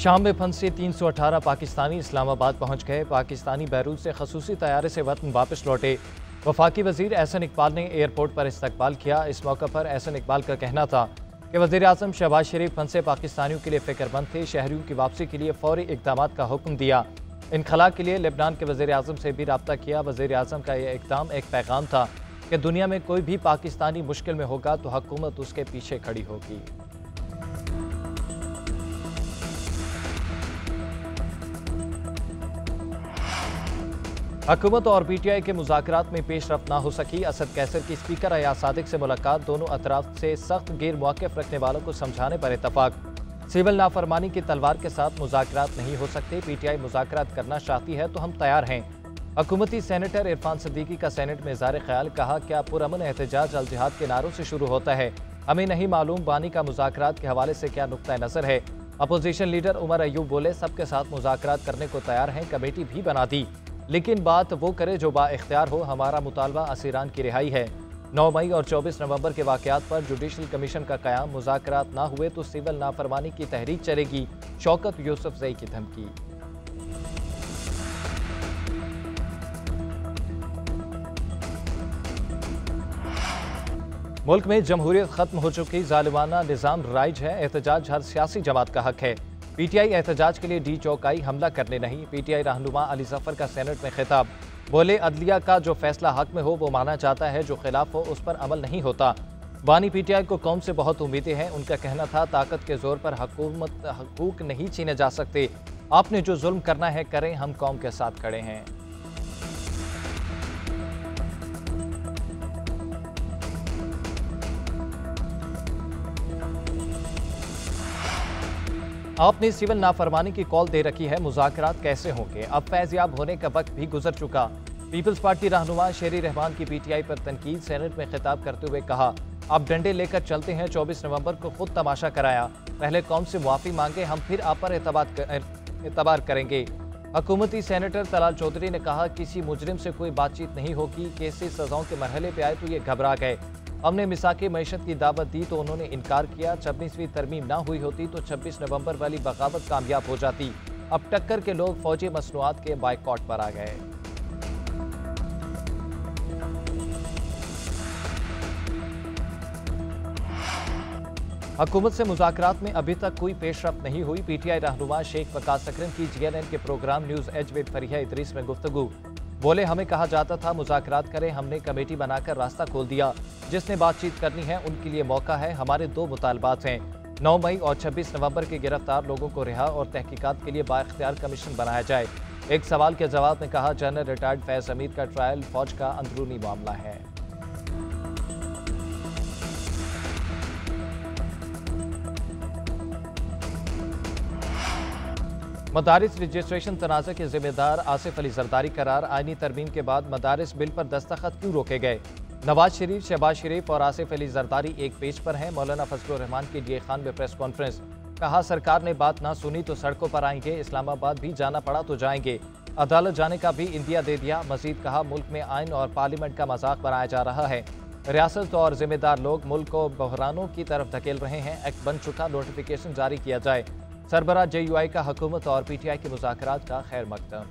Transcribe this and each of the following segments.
शाम में फंसे 318 पाकिस्तानी इस्लामाबाद पहुंच गए। पाकिस्तानी बैरूत से खसूसी तैयारे से वतन वापस लौटे। वफाकी वजीर एहसन इकबाल ने एयरपोर्ट पर इस्तकबाल किया। इस मौके पर एहसन इकबाल का कहना था कि वज़ीर आज़म शहबाज शरीफ फंसे पाकिस्तानियों के लिए फ़िक्रमंद थे, शहरियों की वापसी के लिए फौरी इक़दाम का हुक्म दिया। इनखला के लिए लेबनान के वज़ीर आज़म से भी रब्ता किया। वज़ीर आज़म का यह इक़दाम एक पैगाम था कि दुनिया में कोई भी पाकिस्तानी मुश्किल में होगा तो हुकूमत उसके पीछे खड़ी होगी। हुकूमत और पीटीआई के मुज़ाकरात में पेशरफ्त ना हो सकी। असद कैसर की स्पीकर अयाज सादिक से मुलाकात, दोनों अतराफ से सख्त गैर मौक़िफ़ रखने वालों को समझाने पर इत्तफाक। सिविल नाफरमानी की तलवार के साथ मुज़ाकरात नहीं हो सकते। पीटीआई मुज़ाकरात करना चाहती है तो हम तैयार हैं। हुकूमती सेनेटर इरफान सिद्दीकी का सेनेट में इज़हार ख्याल, कहा क्या पुरअमन एहतजाज अल जिहाद के नारों से शुरू होता है, हमें नहीं मालूम बानी का मुज़ाकरात के हवाले से क्या नुक्ता नज़र है। अपोजिशन लीडर उमर अयूब बोले सबके साथ मुज़ाकरात करने को तैयार हैं, कमेटी भी बना दी, लेकिन बात वो करे जो बाइख्तियार हो। हमारा मुतालबा असीरान की रिहाई है। 9 मई और 24 नवंबर के वाक़यात पर जुडिशल कमीशन का क़याम, मुज़ाकरात ना हुए तो सिविल नाफरमानी की तहरीक चलेगी। शौकत यूसुफजई की धमकी। मुल्क में जमहूरियत खत्म हो चुकी, जालिमाना निज़ाम राइज है। एहतजाज हर सियासी जमात का हक है। पीटीआई एहतजाज के लिए डी चौक आई, हमला करने नहीं। पीटीआई रहनुमा अली जफर का सेनेट में खिताब, बोले अदलिया का जो फैसला हक में हो वो माना जाता है, जो खिलाफ हो उस पर अमल नहीं होता। बानी पीटीआई को कौम से बहुत उम्मीदें हैं। उनका कहना था ताकत के जोर पर हकूक नहीं छीने जा सकते। आपने जो जुल्म करना है करें, हम कौम के साथ खड़े हैं। आपने सिविल नाफरमानी की कॉल दे रखी है, मुज़ाकरात कैसे होंगे। अब फैज़याब होने का वक्त भी गुजर चुका। पीपल्स पार्टी रहनुमा शेरी रहमान की पीटीआई पर तनकीद, सेनेट में खिताब करते हुए कहा अब डंडे लेकर चलते हैं। 24 नवंबर को खुद तमाशा कराया, पहले कौम से मुआफ़ी मांगे, हम फिर आप पर एतबार करेंगे। हुकूमती सेनेटर तलाल चौधरी ने कहा किसी मुजरिम से कोई बातचीत नहीं होगी, केसेस सजाओं के मरहले पे आए तो ये घबरा गए। हमने मिसाक़े मईशत की दावत दी तो उन्होंने इनकार किया। 26वीं तरमीम ना हुई होती तो 26 नवंबर वाली बगावत कामयाब हो जाती। अब टक्कर के लोग फौजी मसनूआत के बाइकॉट पर आ गए। हुकूमत से मुज़ाकरात में अभी तक कोई पेशरफ्त नहीं हुई। पीटीआई रहनुमा शेख वकास सकरन की जीएनएन के programme news edge with Fariha Idrees में गुफ्तगू, बोले हमें कहा जाता था मुज़ाकरात करें, हमने कमेटी बनाकर रास्ता खोल दिया। जिसने बातचीत करनी है उनके लिए मौका है। हमारे 2 मुतालबात हैं, 9 मई और 26 नवंबर के गिरफ्तार लोगों को रिहा और तहकीकात के लिए बाइख्तियार कमीशन बनाया जाए। एक सवाल के जवाब में कहा जनरल रिटायर्ड फैज़ अमीर का ट्रायल फौज का अंदरूनी मामला है। मदारिस रजिस्ट्रेशन तनाज़ा के जिम्मेदार आसिफ अली जरदारी करार, आईनी तरमीम के बाद मदारिस बिल पर दस्तखत क्यों रोके गए। नवाज शरीफ, शहबाज शरीफ और आसिफ अली जरदारी एक पेज पर हैं। मौलाना फजलुर रहमान की डीए खान में प्रेस कॉन्फ्रेंस, कहा सरकार ने बात ना सुनी तो सड़कों पर आएंगे, इस्लामाबाद भी जाना पड़ा तो जाएंगे, अदालत जाने का भी इंदिया दे दिया। मजीद कहा मुल्क में आइन और पार्लियामेंट का मजाक बनाया जा रहा है। रियासत और जिम्मेदार लोग मुल्क को बहरानों की तरफ धकेल रहे हैं। एक्ट बन चुका, नोटिफिकेशन जारी किया जाए। सरबराह JUI का हुकूमत और पीटीआई के मुज़ाकरात का खैर मकदम।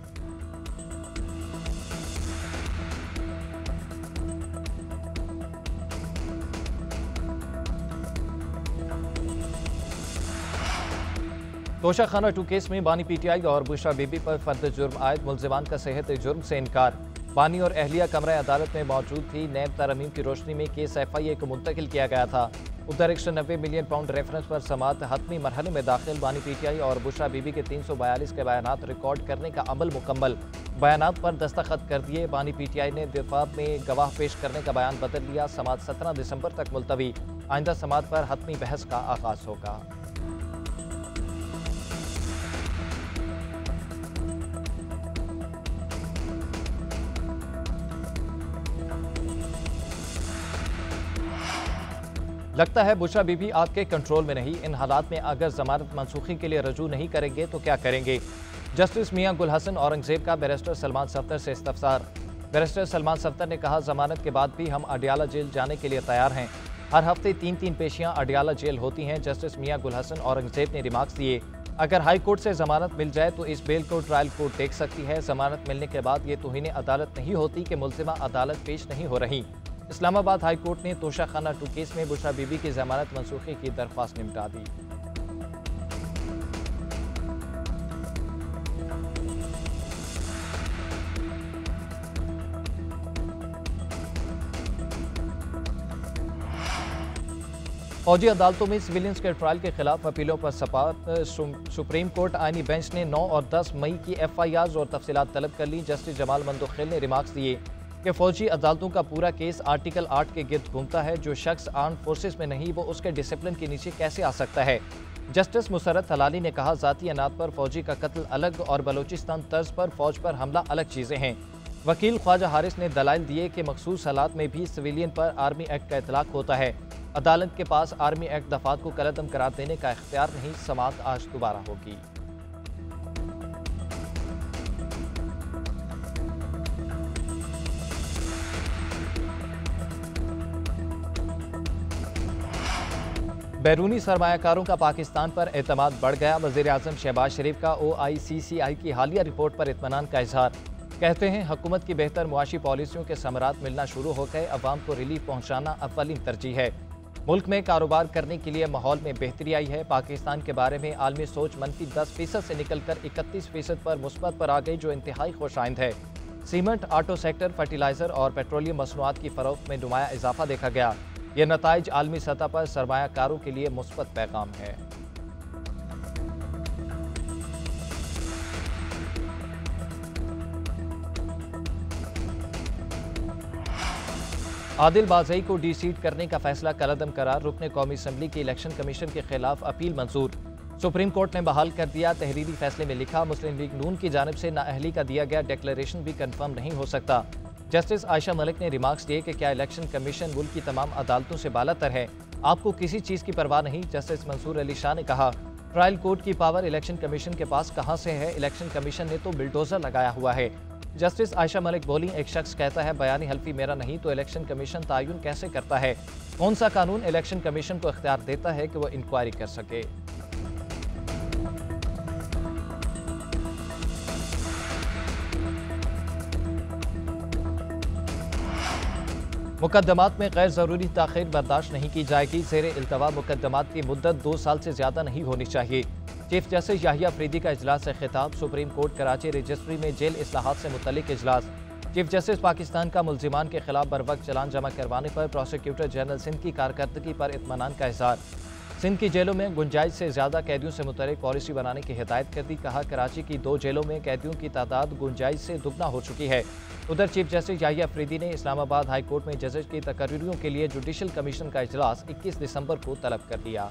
तोशाखाना 2 केस में बानी पीटीआई और बुशरा बीबी पर फर्द जुर्म आयद, मुल्जिमान का सेहत जुर्म से इनकार। बानी और अहलिया कमरा अदालत में मौजूद थी। नैब तरमीम की रोशनी में केस FIA को मुंतकिल किया गया था। उधर 190 मिलियन पाउंड रेफरेंस पर समात हतमी मरहले में दाखिल। बानी पीटीआई और बुशरा बीबी के 342 के बयानात रिकॉर्ड करने का अमल मुकम्मल, बयानात पर दस्तखत कर दिए। बानी पीटीआई ने दिफा में गवाह पेश करने का बयान बदल लिया। समात 17 दिसंबर तक मुलतवी। आइंदा समात पर हतमी बहस का आगाज होगा। लगता है बुशरा बीबी आपके कंट्रोल में नहीं। इन हालात में अगर जमानत मनसूखी के लिए रजू नहीं करेंगे तो क्या करेंगे। जस्टिस मियां गुल हसन औरंगजेब का बैरिस्टर सलमान सफ्दर से इस्तफसार। बैरिस्टर सलमान सफ्दर ने कहा जमानत के बाद भी हम अडियाला जेल जाने के लिए तैयार हैं। हर हफ्ते 3-3 पेशियां अडियाला जेल होती हैं। जस्टिस मियां गुल हसन औरंगजेब ने रिमार्क्स दिए अगर हाई कोर्ट से जमानत मिल जाए तो इस बेल को ट्रायल कोर्ट देख सकती है। जमानत मिलने के बाद ये तौहीन अदालत नहीं होती कि मुल्जिमा अदालत पेश नहीं हो रही। इस्लामाबाद हाई कोर्ट ने तोशाखाना 2 केस में बुशरा बीबी की जमानत मनसूखी की दरख्वास्त निपटा दी। फौजी अदालतों में सिविलियंस के ट्रायल के खिलाफ अपीलों पर समाअत। सुप्रीम कोर्ट आईनी बेंच ने 9 और 10 मई की FIRs और तफसीलात तलब कर ली। जस्टिस जमाल मंदोखेल ने रिमार्क्स दिए कि फौजी अदालतों का पूरा केस आर्टिकल 8 के गिर्द घूमता है। जो शख्स आर्म फोर्सेस में नहीं वो उसके डिसिप्लिन के नीचे कैसे आ सकता है। जस्टिस मुसरत हलाली ने कहा, जाती अनात पर फौजी का कत्ल अलग और बलोचिस्तान तर्ज पर फौज पर हमला अलग चीज़ें हैं। वकील ख्वाजा हारिस ने दलाइल दिए कि मखसूस हालात में भी सिविलियन पर आर्मी एक्ट का इतलाक होता है। अदालत के पास आर्मी एक्ट दफात को कलअदम करार देने का इख्तियार नहीं। समाअत आज दोबारा होगी। बैरूनी सरमायाकारों का पाकिस्तान पर एतमाद बढ़ गया। वज़ीर-ए-आज़म शहबाज शरीफ का OICCI की हालिया रिपोर्ट पर इत्मीनान का इजहार। कहते हैं हुकूमत की बेहतर मुआशी पॉलिसियों के समरात मिलना शुरू हो गए। अवाम को रिलीफ पहुँचाना अव्वलीन तरजीह है। मुल्क में कारोबार करने के लिए माहौल में बेहतरी आई है। पाकिस्तान के बारे में आलमी सोच मनफी 10% से निकलकर 31% पर मुस्बत पर आ गई, जो इंतहाई खुशाइंद है। सीमेंट, ऑटो सेक्टर, फर्टिलाइजर और पेट्रोलियम मसनूआत की फरोख्त में नुमाया इजाफा देखा गया। यह नताइज आलमी सतह पर सरमायाकारों के लिए मुस्बत पैगाम है। आदिल बाज़ई को डी-सीट करने का फैसला कलअदम करार। रुकने कौमी असम्बली की इलेक्शन कमीशन के खिलाफ अपील मंजूर। सुप्रीम कोर्ट ने बहाल कर दिया। तहरीरी फैसले में लिखा, मुस्लिम लीग नून की जानिब से नाअहली का दिया गया डिक्लेरेशन भी कन्फर्म नहीं हो सकता। जस्टिस आयशा मलिक ने रिमार्क्स दिए कि क्या इलेक्शन कमीशन मुल्क की तमाम अदालतों से बालातर है, आपको किसी चीज़ की परवाह नहीं। जस्टिस मंसूर अली शाह ने कहा, ट्रायल कोर्ट की पावर इलेक्शन कमीशन के पास कहाँ से है, इलेक्शन कमीशन ने तो बिल्डोजर लगाया हुआ है। जस्टिस आयशा मलिक बोली, एक शख्स कहता है बयानी हल्फी मेरा नहीं तो इलेक्शन कमीशन तायुन कैसे करता है। कौन सा कानून इलेक्शन कमीशन को इख्तियार देता है कि वह इंक्वायरी कर सके। मुकदमात में गैर जरूरी ताखीर बर्दाश्त नहीं की जाएगी। ज़ेर इल्तवा मुकदमात की मुद्दत 2 साल से ज्यादा नहीं होनी चाहिए। चीफ जस्टिस याहिया अफरीदी का इजलास से खिताब। सुप्रीम कोर्ट कराची रजिस्ट्री में जेल इस्लाहात से मुतल्लिक इजलास। चीफ जस्टिस पाकिस्तान का मुल्जिमान के खिलाफ बर वक्त चालान जमा करवाने पर प्रोसिक्यूटर जनरल सिंध की कारकर्दगी पर इत्मीनान का इजहार। सिंध की जेलों में गुंजाइश से ज्यादा कैदियों से मुतल्लिक पॉलिसी बनाने की हिदायत कर दी। कहा, कराची की 2 जेलों में कैदियों की तादाद गुंजाइश से दुगना हो चुकी है। उधर चीफ जस्टिस याहिया अफरीदी ने इस्लामाबाद हाई कोर्ट में जजेस की तकर्रियों के लिए जुडिशल कमीशन का इजलास 21 दिसंबर को तलब कर लिया।